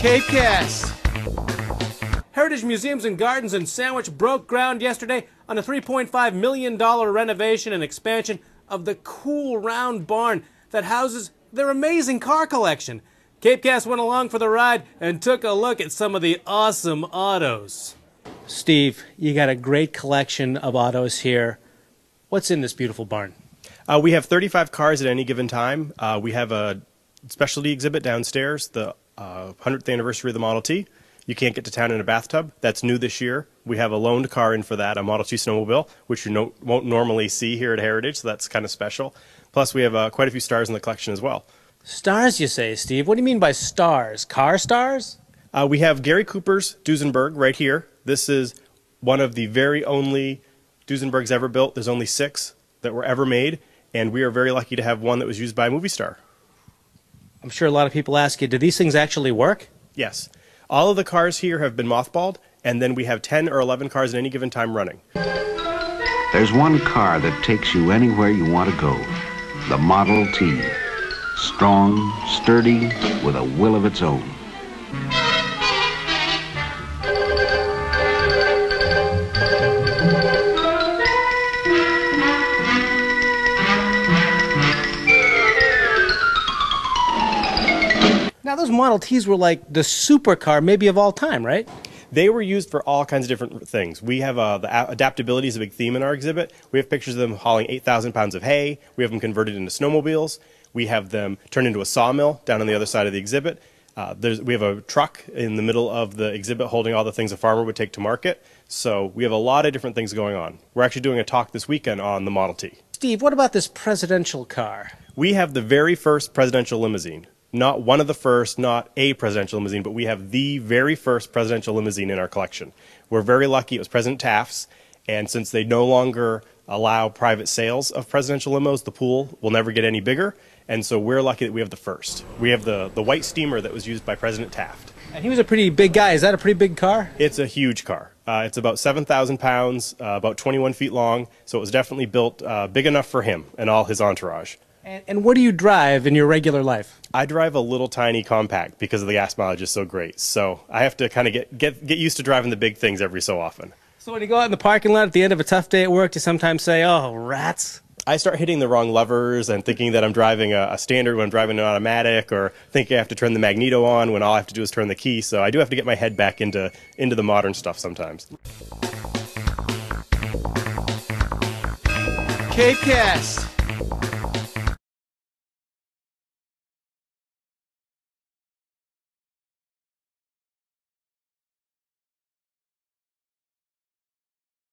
Capecast. Heritage Museums and Gardens in Sandwich broke ground yesterday on a $3.5 million renovation and expansion of the cool round barn that houses their amazing car collection. Capecast went along for the ride and took a look at some of the awesome autos. Steve, you got a great collection of autos here. What's in this beautiful barn? We have 35 cars at any given time. We have a specialty exhibit downstairs, the 100th anniversary of the Model T. You can't get to town in a bathtub. That's new this year. We have a loaned car in for that, a Model T snowmobile, which you won't normally see here at Heritage, so that's kind of special. Plus, we have quite a few stars in the collection as well. Stars, you say, Steve? What do you mean by stars? Car stars? We have Gary Cooper's Duesenberg right here. This is one of the very only Duesenbergs ever built. There's only 6 that were ever made, and we are very lucky to have one that was used by a movie star. I'm sure a lot of people ask you, do these things actually work? Yes. All of the cars here have been mothballed, and then we have 10 or 11 cars at any given time running. There's one car that takes you anywhere you want to go. The Model T. Strong, sturdy, with a will of its own. Now, those Model Ts were like the supercar maybe of all time, right? They were used for all kinds of different things. We have the adaptability is a big theme in our exhibit. We have pictures of them hauling 8,000 pounds of hay. We have them converted into snowmobiles. We have them turned into a sawmill down on the other side of the exhibit. We have a truck in the middle of the exhibit holding all the things a farmer would take to market. So we have a lot of different things going on. We're actually doing a talk this weekend on the Model T. Steve, what about this presidential car? We have the very first presidential limousine. Not one of the first, not a presidential limousine, but we have the very first presidential limousine in our collection. We're very lucky. It was President Taft's, and since they no longer allow private sales of presidential limos, the pool will never get any bigger, and so we're lucky that we have the first. We have the white steamer that was used by President Taft. And he was a pretty big guy. Is that a pretty big car? It's a huge car. It's about 7,000 pounds, about 21 feet long, so it was definitely built big enough for him and all his entourage. And what do you drive in your regular life? I drive a little tiny compact because the gas mileage is so great. So I have to kind of get used to driving the big things every so often. So when you go out in the parking lot at the end of a tough day at work, do you sometimes say, oh, rats? I start hitting the wrong levers and thinking that I'm driving a standard when I'm driving an automatic, or thinking I have to turn the magneto on when all I have to do is turn the key. So I do have to get my head back into the modern stuff sometimes. Capecast.